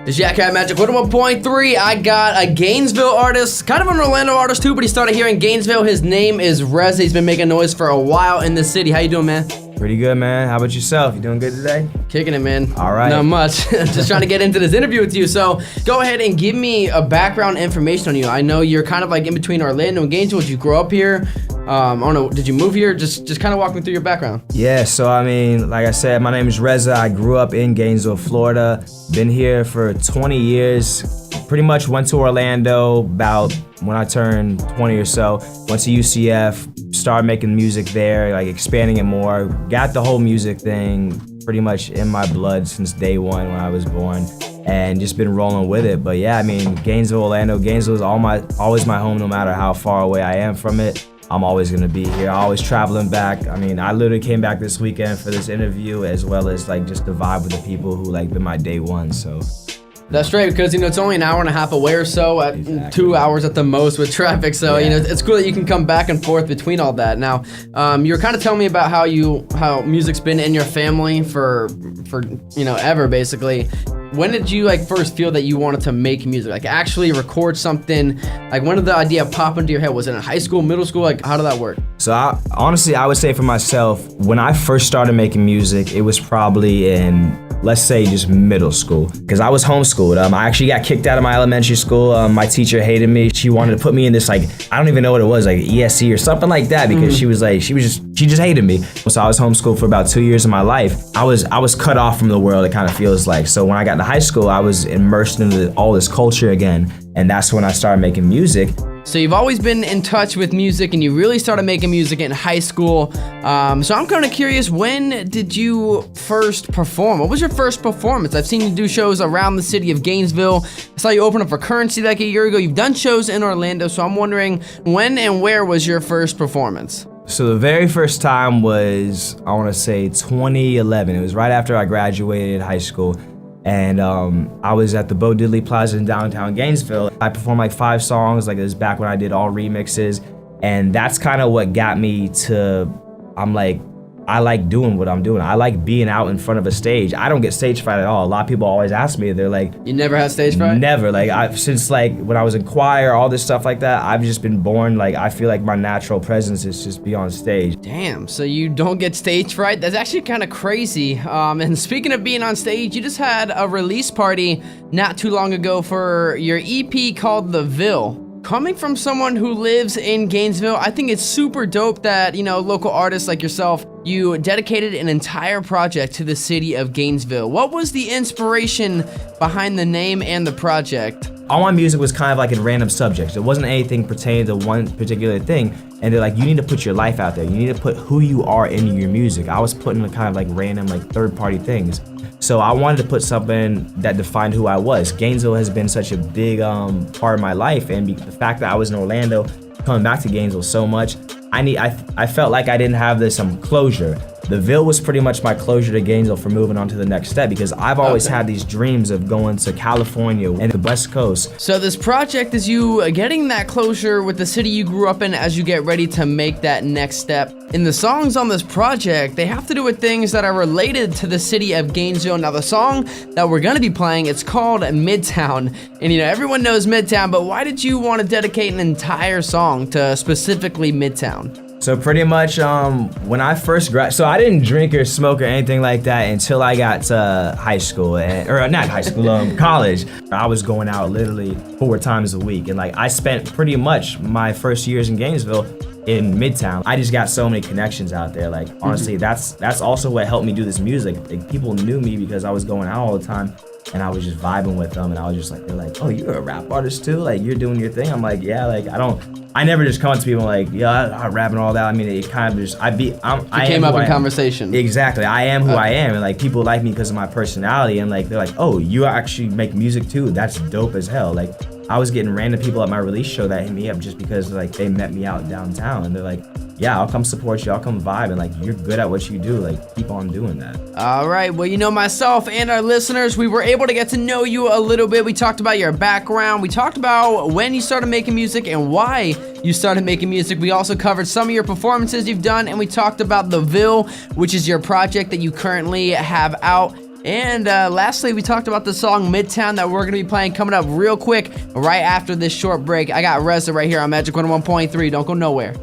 It's Cat Magic 101.3. I got a Gainesville artist, kind of an Orlando artist too, but he started here in Gainesville. His name is Rezza. He's been making noise for a while in the city. How you doing, man? Pretty good, man. How about yourself? You doing good today? Kicking it, man. All right. Not much. Just trying to get into this interview with you. So go ahead and give me a background information on you. I know you're kind of like in between Orlando and Gainesville. Did you grow up here? I don't know. Did you move here? Just kind of walk me through your background. Yeah, so I mean, like I said, my name is Rezza. I grew up in Gainesville, Florida. Been here for 20 years. Pretty much went to Orlando about when I turned 20 or so. Went to UCF, started making music there, like expanding it more. Got the whole music thing pretty much in my blood since day one when I was born, and just been rolling with it. But yeah, I mean, Gainesville, Orlando, Gainesville is always my home, no matter how far away I am from it. I'm always gonna be here. Always traveling back. I mean, I literally came back this weekend for this interview, as well as like just the vibe with the people who like been my day one. So that's great, because it's only an hour and a half away or so, at Exactly. 2 hours at the most with traffic. So Yeah. it's cool that you can come back and forth between all that. Now, you were kind of telling me about how music's been in your family for ever basically. When did you first feel that you wanted to make music, actually record something? When did the idea pop into your head? Was it in high school, middle school? How did that work? So honestly, I would say for myself, when I first started making music, it was probably in, let's say, just middle school, because I was homeschooled. I actually got kicked out of my elementary school. My teacher hated me. She wanted to put me in this, I don't even know what it was, ESC or something like that, because she just hated me. So I was homeschooled for about 2 years of my life. I was cut off from the world, it kind of feels like. So when I got to high school, I was immersed into all this culture again, and that's when I started making music. So you've always been in touch with music, and you really started making music in high school. So I'm kind of curious, when did you first perform? What was your first performance? I've seen you do shows around the city of Gainesville. I saw you open up for Currency a year ago. You've done shows in Orlando, so I'm wondering, when and where was your first performance? So the very first time was, I want to say 2011. It was right after I graduated high school. And I was at the Bo Diddley Plaza in downtown Gainesville. I performed 5 songs, it was back when I did all remixes. And that's kind of what got me to, I like doing what I'm doing. I like being out in front of a stage. I don't get stage fright at all. A lot of people always ask me, they're like, You never had stage fright? Never. Since when I was in choir, all this stuff like that, I've just been born, I feel like my natural presence is just be on stage. Damn, so you don't get stage fright? That's actually kind of crazy. And speaking of being on stage, you just had a release party not too long ago for your EP called The Ville. Coming from someone who lives in Gainesville, I think it's super dope that, local artists like yourself, you dedicated an entire project to the city of Gainesville. What was the inspiration behind the name and the project? All my music was kind of in random subjects. It wasn't anything pertaining to one particular thing. And they're like, you need to put your life out there. You need to put who you are in your music. I was putting kind of random third-party things. So I wanted to put something that defined who I was. Gainesville has been such a big part of my life, and the fact that I was in Orlando, coming back to Gainesville so much, I felt like I didn't have this closure. The Ville was pretty much my closure to Gainesville for moving on to the next step, because I've always had these dreams of going to California and the West Coast. So this project is you getting that closure with the city you grew up in as you get ready to make that next step. And the songs on this project, they have to do with things that are related to the city of Gainesville. Now the song that we're gonna be playing, it's called Midtown. And everyone knows Midtown, but why did you want to dedicate an entire song to specifically Midtown? So pretty much when I first so I didn't drink or smoke or anything like that until I got to high school, or not high school, college. I was going out literally 4 times a week, and I spent pretty much my first years in Gainesville in Midtown. I just got so many connections out there. Honestly, that's also what helped me do this music. People knew me because I was going out all the time, and I was just vibing with them, and I was just they're like, oh, you're a rap artist too? You're doing your thing? I'm like, yeah, I never just come up to people I rap and all that. I mean, it kind of just, I came up in conversation. Exactly, I am who I am, and people like me because of my personality, and they're like, oh, you actually make music too? That's dope as hell. I was getting random people at my release show that hit me up just because they met me out downtown, and they're like, yeah, I'll come support you, I'll come vibe, and you're good at what you do, keep on doing that. All right, well, myself and our listeners, we were able to get to know you a little bit. We talked about your background, we talked about when you started making music and why you started making music. We also covered some of your performances you've done, and we talked about The Ville, which is your project that you currently have out. And lastly, we talked about the song Midtown that we're going to be playing coming up real quick right after this short break. I got Rezza right here on Magic 101.3. Don't go nowhere.